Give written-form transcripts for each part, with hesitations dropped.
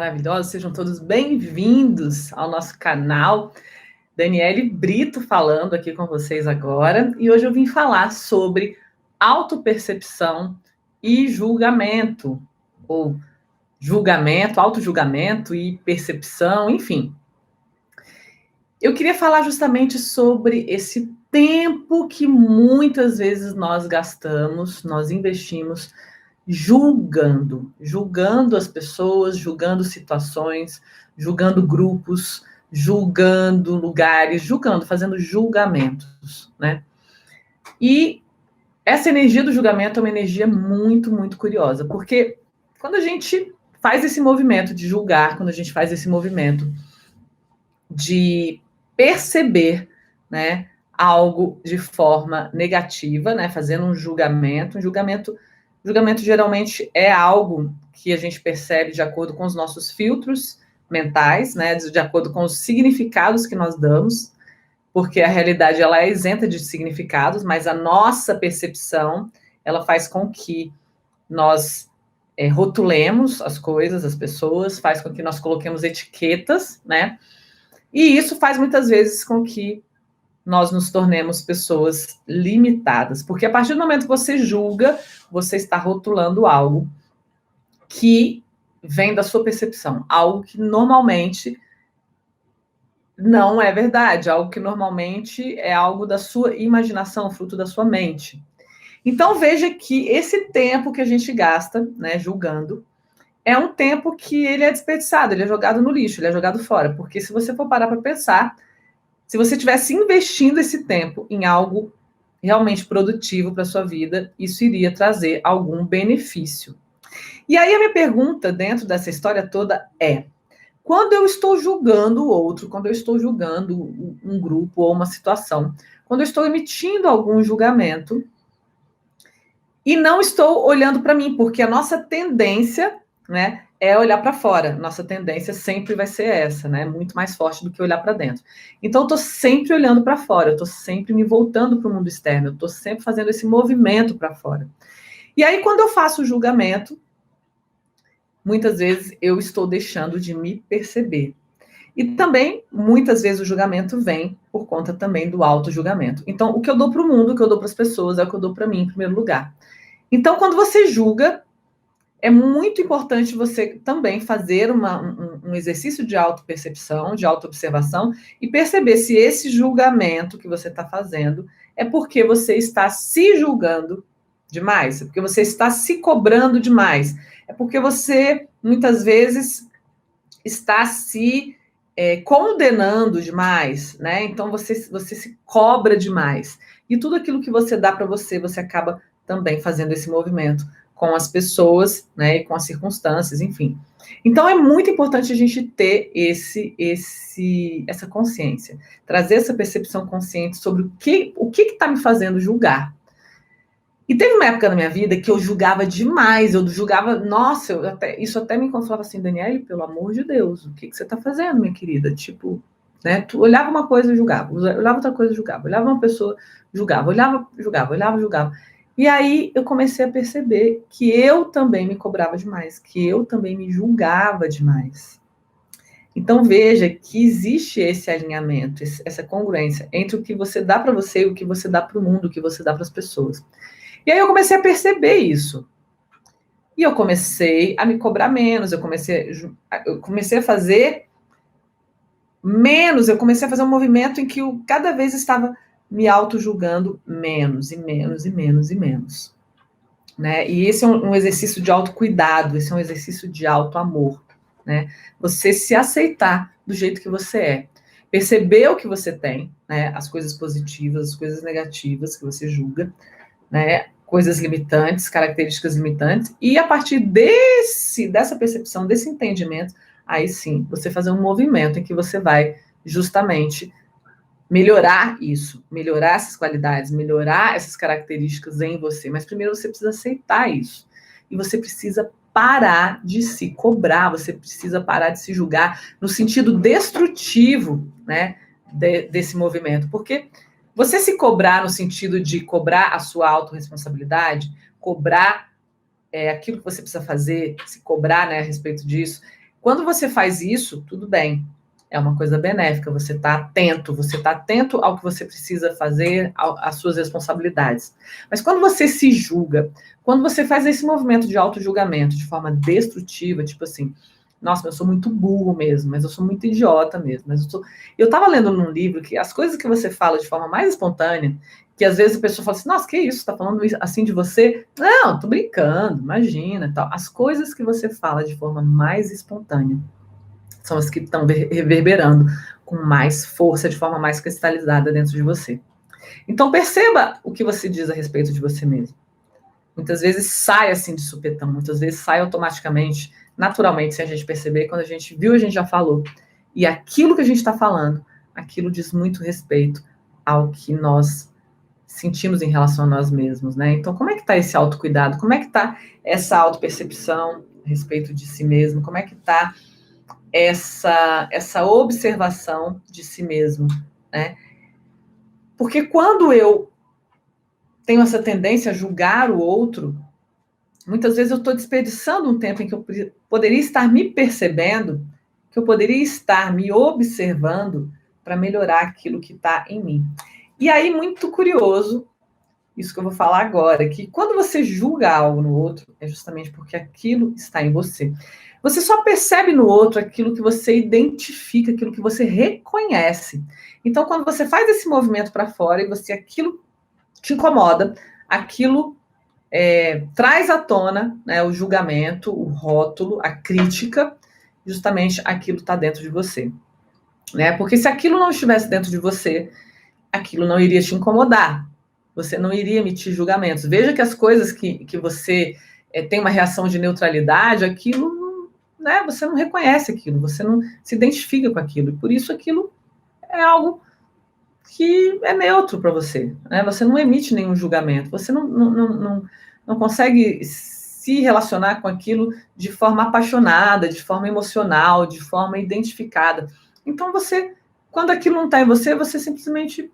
maravilhosos, sejam todos bem-vindos ao nosso canal. Daniele Brito falando aqui com vocês agora, e hoje eu vim falar sobre autopercepção e julgamento, ou julgamento, autojulgamento e percepção, enfim. Eu queria falar justamente sobre esse tempo que muitas vezes nós gastamos, nós investimos julgando as pessoas, julgando situações, julgando grupos, julgando lugares, fazendo julgamentos, né? E essa energia do julgamento é uma energia muito, muito curiosa, porque quando a gente faz esse movimento de julgar, quando a gente faz esse movimento de perceber, né, algo de forma negativa, né, fazendo um julgamento geralmente é algo que a gente percebe de acordo com os nossos filtros mentais, né, de acordo com os significados que nós damos, porque a realidade ela é isenta de significados, mas a nossa percepção, ela faz com que nós rotulemos as coisas, as pessoas, faz com que nós coloquemos etiquetas, né, e isso faz muitas vezes com que nós nos tornemos pessoas limitadas, porque a partir do momento que você julga, você está rotulando algo que vem da sua percepção, algo que normalmente não é verdade, algo que normalmente é algo da sua imaginação, fruto da sua mente. Então veja que esse tempo que a gente gasta, né, julgando, é um tempo que ele é desperdiçado, ele é jogado no lixo, ele é jogado fora, porque se você for parar para pensar, se você estivesse investindo esse tempo em algo realmente produtivo para a sua vida, isso iria trazer algum benefício. E aí a minha pergunta dentro dessa história toda é: quando eu estou julgando o outro, quando eu estou julgando um grupo ou uma situação, quando eu estou emitindo algum julgamento e não estou olhando para mim, porque a nossa tendência, né, é olhar para fora. Nossa tendência sempre vai ser essa, né? Muito mais forte do que olhar para dentro. Então, eu estou sempre olhando para fora, eu estou sempre me voltando para o mundo externo, eu estou sempre fazendo esse movimento para fora. E aí, quando eu faço o julgamento, muitas vezes eu estou deixando de me perceber. E também, muitas vezes, o julgamento vem por conta também do auto-julgamento. Então, o que eu dou para o mundo, o que eu dou para as pessoas, é o que eu dou para mim em primeiro lugar. Então, quando você julga, é muito importante você também fazer um exercício de autopercepção, de autoobservação, e perceber se esse julgamento que você está fazendo é porque você está se julgando demais, é porque você está se cobrando demais, é porque você, muitas vezes, está se condenando demais, né? Então, você se cobra demais. E tudo aquilo que você dá para você, você acaba também fazendo esse movimento com as pessoas, né, e com as circunstâncias, enfim. Então é muito importante a gente ter essa consciência, trazer essa percepção consciente sobre o que está me fazendo julgar. E teve uma época na minha vida que eu julgava demais, eu julgava, nossa, isso até me falava assim: Daniele, pelo amor de Deus, o que você está fazendo, minha querida? Tipo, né, tu olhava uma coisa e julgava, olhava outra coisa e julgava, olhava uma pessoa, julgava, julgava. E aí eu comecei a perceber que eu também me cobrava demais, que eu também me julgava demais. Então veja que existe esse alinhamento, essa congruência entre o que você dá para você e o que você dá para o mundo, o que você dá para as pessoas. E aí eu comecei a perceber isso. E eu comecei a me cobrar menos, eu comecei a fazer menos, eu comecei a fazer um movimento em que eu cada vez estava me auto-julgando menos, e menos, e menos, e menos. Né? E esse é um exercício de autocuidado, esse é um exercício de auto-amor. Né? Você se aceitar do jeito que você é. Perceber o que você tem, né? As coisas positivas, as coisas negativas que você julga, né? Coisas limitantes, características limitantes, e a partir dessa percepção, desse entendimento, aí sim, você fazer um movimento em que você vai justamente melhorar isso, melhorar essas qualidades, melhorar essas características em você. Mas primeiro você precisa aceitar isso. E você precisa parar de se cobrar, você precisa parar de se julgar no sentido destrutivo, né, desse movimento. Porque você se cobrar no sentido de cobrar a sua autorresponsabilidade, cobrar aquilo que você precisa fazer, se cobrar, né, a respeito disso. Quando você faz isso, tudo bem. É uma coisa benéfica, você está atento ao que você precisa fazer, às suas responsabilidades. Mas quando você se julga, quando você faz esse movimento de auto-julgamento de forma destrutiva, tipo assim, nossa, eu sou muito burro mesmo, mas eu sou muito idiota mesmo. Eu estava lendo num livro que as coisas que você fala de forma mais espontânea, que às vezes a pessoa fala assim, nossa, que isso, tá falando assim de você? Não, tô brincando, imagina, tal. As coisas que você fala de forma mais espontânea são as que estão reverberando com mais força, de forma mais cristalizada dentro de você. Então perceba o que você diz a respeito de você mesmo. Muitas vezes sai assim de supetão, muitas vezes sai automaticamente, naturalmente, sem a gente perceber. Quando a gente viu, a gente já falou. E aquilo que a gente está falando, aquilo diz muito respeito ao que nós sentimos em relação a nós mesmos, né? Então, como é que está esse autocuidado? Como é que está essa autopercepção a respeito de si mesmo? Como é que está essa observação de si mesmo, né? Porque quando eu tenho essa tendência a julgar o outro, muitas vezes eu estou desperdiçando um tempo em que eu poderia estar me percebendo, que eu poderia estar me observando para melhorar aquilo que está em mim. E aí, muito curioso, isso que eu vou falar agora, que quando você julga algo no outro, é justamente porque aquilo está em você. Você só percebe no outro aquilo que você identifica, aquilo que você reconhece. Então, quando você faz esse movimento para fora e você aquilo te incomoda, aquilo traz à tona, né, o julgamento, o rótulo, a crítica, justamente aquilo está dentro de você. Né? Porque se aquilo não estivesse dentro de você, aquilo não iria te incomodar. Você não iria emitir julgamentos. Veja que as coisas que você tem uma reação de neutralidade, aquilo, né, você não reconhece aquilo, você não se identifica com aquilo. E por isso aquilo é algo que é neutro para você. Né? Você não emite nenhum julgamento. Você não consegue se relacionar com aquilo de forma apaixonada, de forma emocional, de forma identificada. Então você, quando aquilo não está em você, você simplesmente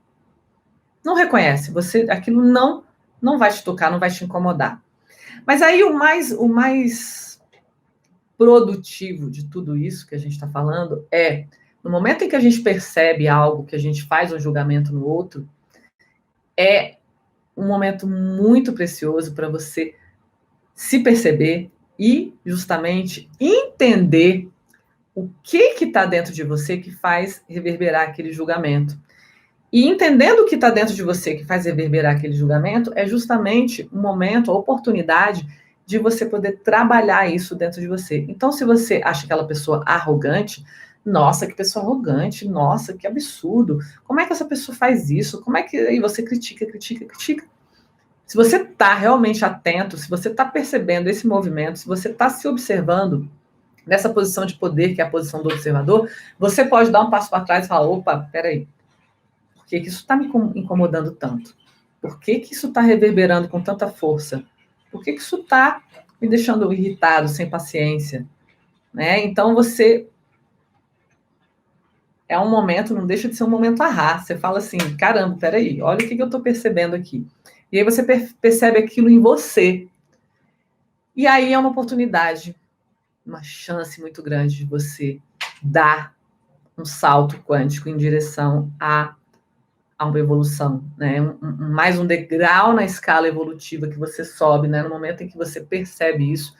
não reconhece, aquilo não vai te tocar, não vai te incomodar. Mas aí o mais produtivo de tudo isso que a gente está falando é, no momento em que a gente percebe algo, que a gente faz um julgamento no outro, é um momento muito precioso para você se perceber e justamente entender o que está dentro de você que faz reverberar aquele julgamento. E entendendo o que está dentro de você que faz reverberar aquele julgamento, é justamente o momento, a oportunidade de você poder trabalhar isso dentro de você. Então, se você acha aquela pessoa arrogante, nossa, que pessoa arrogante, nossa, que absurdo, como é que essa pessoa faz isso? Como é que... Aí você critica. Se você está realmente atento, se você está percebendo esse movimento, se você está se observando nessa posição de poder, que é a posição do observador, você pode dar um passo para trás e falar, opa, peraí, por que isso está me incomodando tanto? Por que isso está reverberando com tanta força? Por que isso está me deixando irritado, sem paciência? Né? Então, você... É um momento, não deixa de ser um momento Você fala assim, caramba, peraí, olha o que eu estou percebendo aqui. E aí você percebe aquilo em você. E aí é uma oportunidade, uma chance muito grande de você dar um salto quântico em direção a uma evolução, né? Mais um degrau na escala evolutiva que você sobe, né? No momento em que você percebe isso.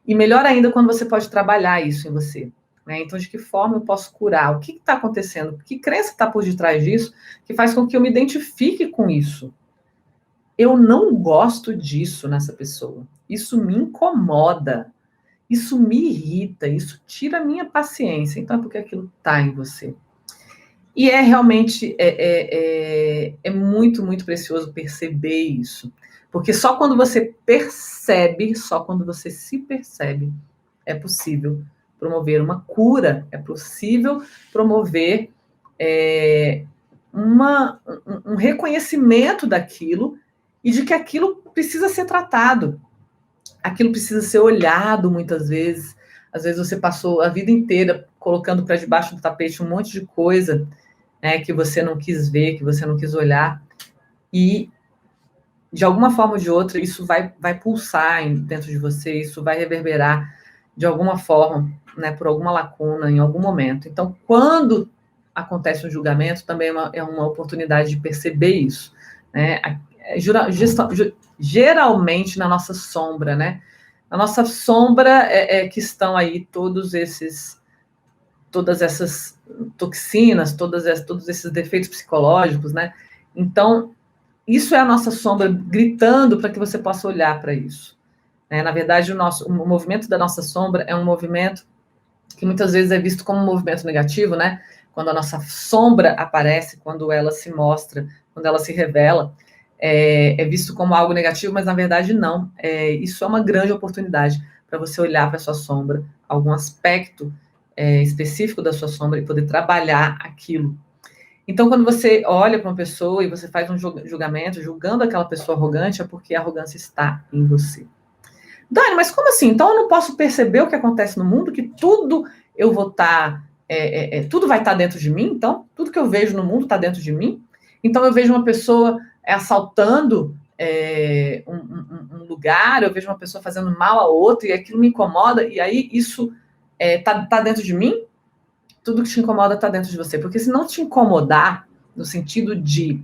E melhor ainda quando você pode trabalhar isso em você. Né? Então, de que forma eu posso curar? O que está acontecendo? Que crença está por detrás disso que faz com que eu me identifique com isso? Eu não gosto disso nessa pessoa. Isso me incomoda. Isso me irrita. Isso tira a minha paciência. Então, é porque aquilo está em você. E é realmente muito, muito precioso perceber isso. Porque só quando você percebe, só quando você se percebe, é possível promover uma cura, é possível promover um reconhecimento daquilo e de que aquilo precisa ser tratado. Aquilo precisa ser olhado muitas vezes. Às vezes você passou a vida inteira colocando para debaixo do tapete um monte de coisa, né, que você não quis ver, que você não quis olhar, e de alguma forma ou de outra isso vai pulsar dentro de você, isso vai reverberar de alguma forma, né, por alguma lacuna em algum momento. Então, quando acontece um julgamento, também é uma oportunidade de perceber isso, né? Geralmente na nossa sombra, né? Na nossa sombra que estão aí todas essas toxinas, todos esses defeitos psicológicos, né? Então, isso é a nossa sombra gritando para que você possa olhar para isso. Né? Na verdade, o movimento da nossa sombra é um movimento que muitas vezes é visto como um movimento negativo, né? Quando a nossa sombra aparece, quando ela se mostra, quando ela se revela, é visto como algo negativo, mas na verdade não. Isso é uma grande oportunidade para você olhar para a sua sombra, algum aspecto específico da sua sombra e poder trabalhar aquilo. Então, quando você olha para uma pessoa e você faz um julgamento, julgando aquela pessoa arrogante, é porque a arrogância está em você. Dani, mas como assim? Então eu não posso perceber o que acontece no mundo, que tudo eu vou estar, tudo vai estar dentro de mim? Então, tudo que eu vejo no mundo está dentro de mim? Então eu vejo uma pessoa assaltando um lugar, eu vejo uma pessoa fazendo mal a outra e aquilo me incomoda, e aí isso tá dentro de mim? Tudo que te incomoda está dentro de você. Porque se não te incomodar, no sentido de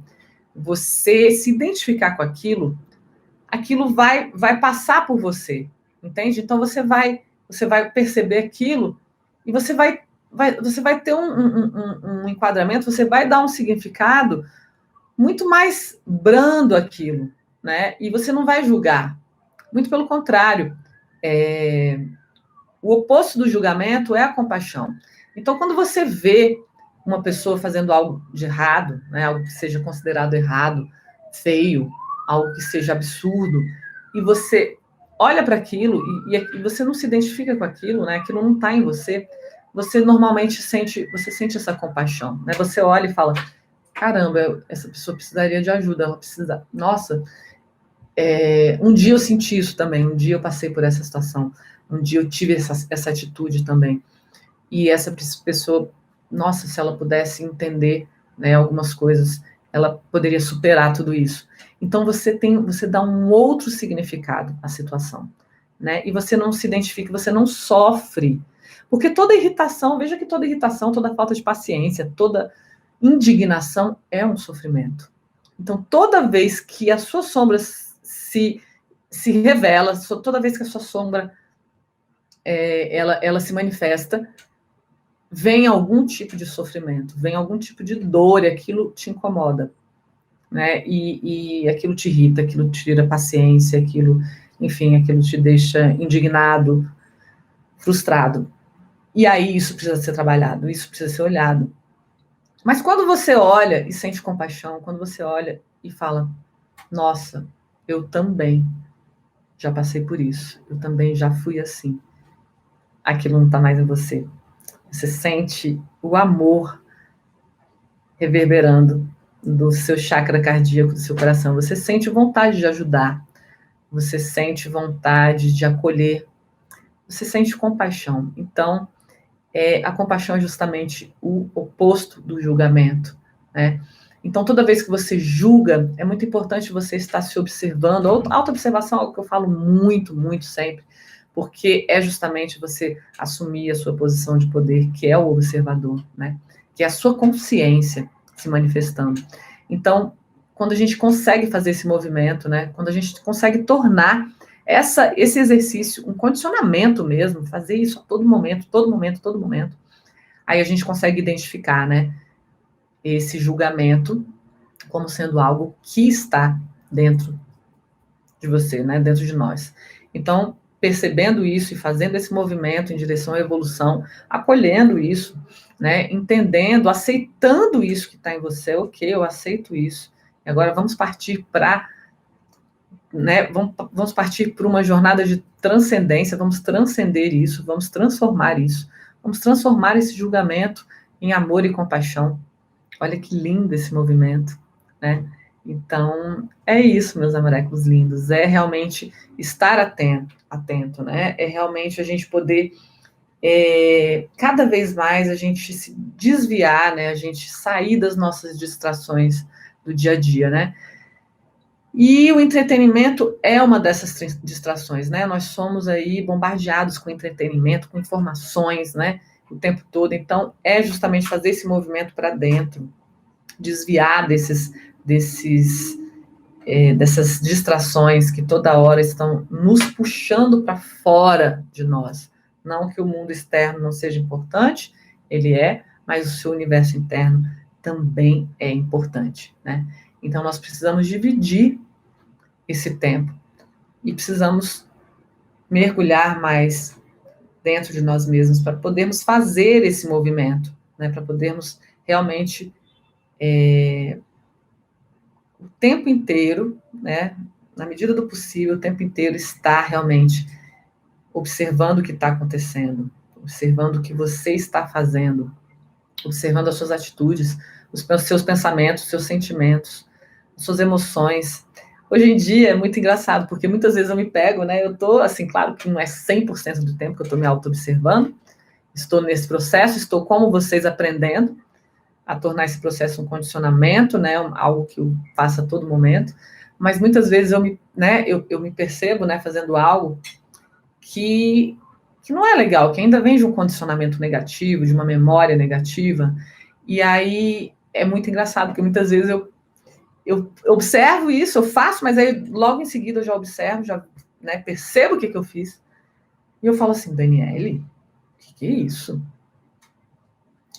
você se identificar com aquilo, aquilo vai passar por você, entende? Então você vai perceber aquilo e você vai ter um enquadramento, você vai dar um significado muito mais brando àquilo, né? E você não vai julgar. Muito pelo contrário. O oposto do julgamento é a compaixão. Então, quando você vê uma pessoa fazendo algo de errado, né, algo que seja considerado errado, feio, algo que seja absurdo, e você olha para aquilo e você não se identifica com aquilo, né, aquilo não está em você, você normalmente sente essa compaixão, né? Você olha e fala, caramba, essa pessoa precisaria de ajuda, ela precisa, nossa, um dia eu senti isso também, um dia eu passei por essa situação, um dia eu tive essa atitude também. E essa pessoa, nossa, se ela pudesse entender, né, algumas coisas, ela poderia superar tudo isso. Então você dá um outro significado à situação, né? E você não se identifica, você não sofre. Porque toda irritação, veja que toda irritação, toda falta de paciência, toda indignação é um sofrimento. Então, toda vez que a sua sombra se revela, toda vez que a sua sombra ela se manifesta, vem algum tipo de sofrimento, vem algum tipo de dor, e aquilo te incomoda, né? E aquilo te irrita, aquilo te tira paciência, enfim, aquilo te deixa indignado, frustrado. E aí isso precisa ser trabalhado, isso precisa ser olhado. Mas quando você olha e sente compaixão, quando você olha e fala, nossa, eu também já passei por isso, eu também já fui assim, aquilo não está mais em você. Você sente o amor reverberando do seu chakra cardíaco, do seu coração. Você sente vontade de ajudar, você sente vontade de acolher, você sente compaixão. Então, a compaixão é justamente o oposto do julgamento, né? Então, toda vez que você julga, é muito importante você estar se observando. Autoobservação é algo que eu falo muito, muito sempre, porque é justamente você assumir a sua posição de poder, que é o observador, né? Que é a sua consciência se manifestando. Então, quando a gente consegue fazer esse movimento, né? Quando a gente consegue tornar esse exercício um condicionamento mesmo, fazer isso a todo momento, todo momento, todo momento, aí a gente consegue identificar, né? Esse julgamento como sendo algo que está dentro de você, né? Dentro de nós. Então, percebendo isso e fazendo esse movimento em direção à evolução, acolhendo isso, né? Entendendo, aceitando isso que está em você, ok, eu aceito isso. E agora vamos partir para, né? Vamos partir para uma jornada de transcendência, vamos transcender isso, vamos transformar isso, vamos transformar esse julgamento em amor e compaixão. Olha que lindo esse movimento, né? Então, é isso, meus amorecos lindos, é realmente estar atento, né? É realmente a gente poder, cada vez mais, a gente se desviar, né? A gente sair das nossas distrações do dia a dia, né? E o entretenimento é uma dessas distrações, né? Nós somos aí bombardeados com entretenimento, com informações, né? O tempo todo. Então, é justamente fazer esse movimento para dentro, desviar dessas distrações que toda hora estão nos puxando para fora de nós. Não que o mundo externo não seja importante, ele é, mas o seu universo interno também é importante, né? Então, nós precisamos dividir esse tempo e precisamos mergulhar mais dentro de nós mesmos para podermos fazer esse movimento, né? Para podermos realmente o tempo inteiro, né? Na medida do possível, o tempo inteiro estar realmente observando o que está acontecendo, observando o que você está fazendo, observando as suas atitudes, os seus pensamentos, os seus sentimentos, as suas emoções. Hoje em dia é muito engraçado, porque muitas vezes eu me pego, né? Eu tô, assim, claro que não é 100% do tempo que eu estou me auto-observando, estou nesse processo, estou como vocês aprendendo a tornar esse processo um condicionamento, né? Algo que eu faço a todo momento, mas muitas vezes eu me percebo, né, fazendo algo que não é legal, que ainda vem de um condicionamento negativo, de uma memória negativa, e aí é muito engraçado, porque muitas vezes eu observo isso, eu faço, mas aí logo em seguida eu já observo, já, né, percebo o que eu fiz, e eu falo assim, Daniele, o que é isso?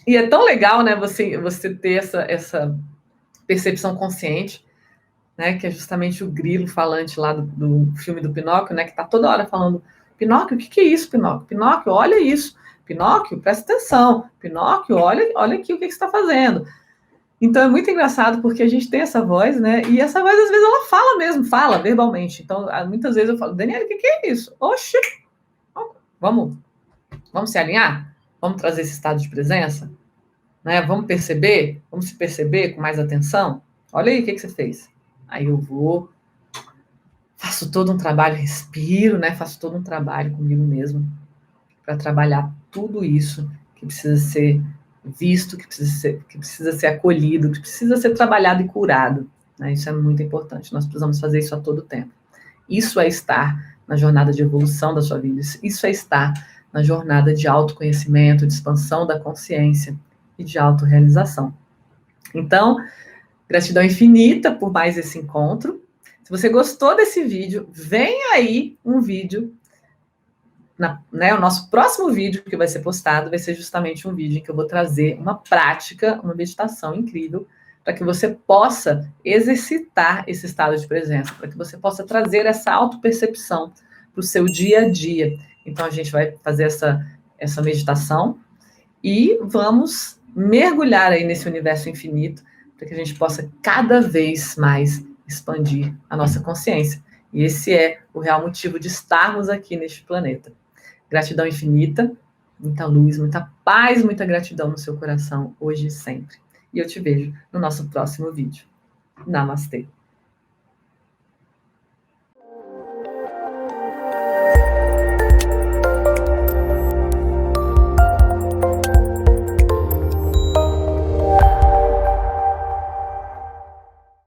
E é tão legal, né, você ter essa percepção consciente, né, que é justamente o grilo falante lá do filme do Pinóquio, né, que está toda hora falando, Pinóquio, o que é isso, Pinóquio? Pinóquio, olha isso. Pinóquio, presta atenção. Pinóquio, olha aqui o que você está fazendo. Então é muito engraçado porque a gente tem essa voz, né? E essa voz, às vezes, ela fala mesmo, fala verbalmente. Então, muitas vezes eu falo, Daniela, o que é isso? Oxe, vamos se alinhar? Vamos trazer esse estado de presença? Né? Vamos perceber? Vamos se perceber com mais atenção? Olha aí o que você fez. Aí eu vou, faço todo um trabalho, respiro, né? Faço todo um trabalho comigo mesmo para trabalhar tudo isso que precisa ser visto, que precisa ser acolhido, que precisa ser trabalhado e curado. Né? Isso é muito importante. Nós precisamos fazer isso a todo tempo. Isso é estar na jornada de evolução da sua vida. Isso é estar na jornada de autoconhecimento, de expansão da consciência e de autorrealização. Então, gratidão infinita por mais esse encontro. Se você gostou desse vídeo, vem aí um vídeo, o nosso próximo vídeo que vai ser postado vai ser justamente um vídeo em que eu vou trazer uma prática, uma meditação incrível, para que você possa exercitar esse estado de presença, para que você possa trazer essa autopercepção para o seu dia a dia. Então, a gente vai fazer essa meditação e vamos mergulhar aí nesse universo infinito, para que a gente possa cada vez mais expandir a nossa consciência. E esse é o real motivo de estarmos aqui neste planeta. Gratidão infinita, muita luz, muita paz, muita gratidão no seu coração, hoje e sempre. E eu te vejo no nosso próximo vídeo. Namastê.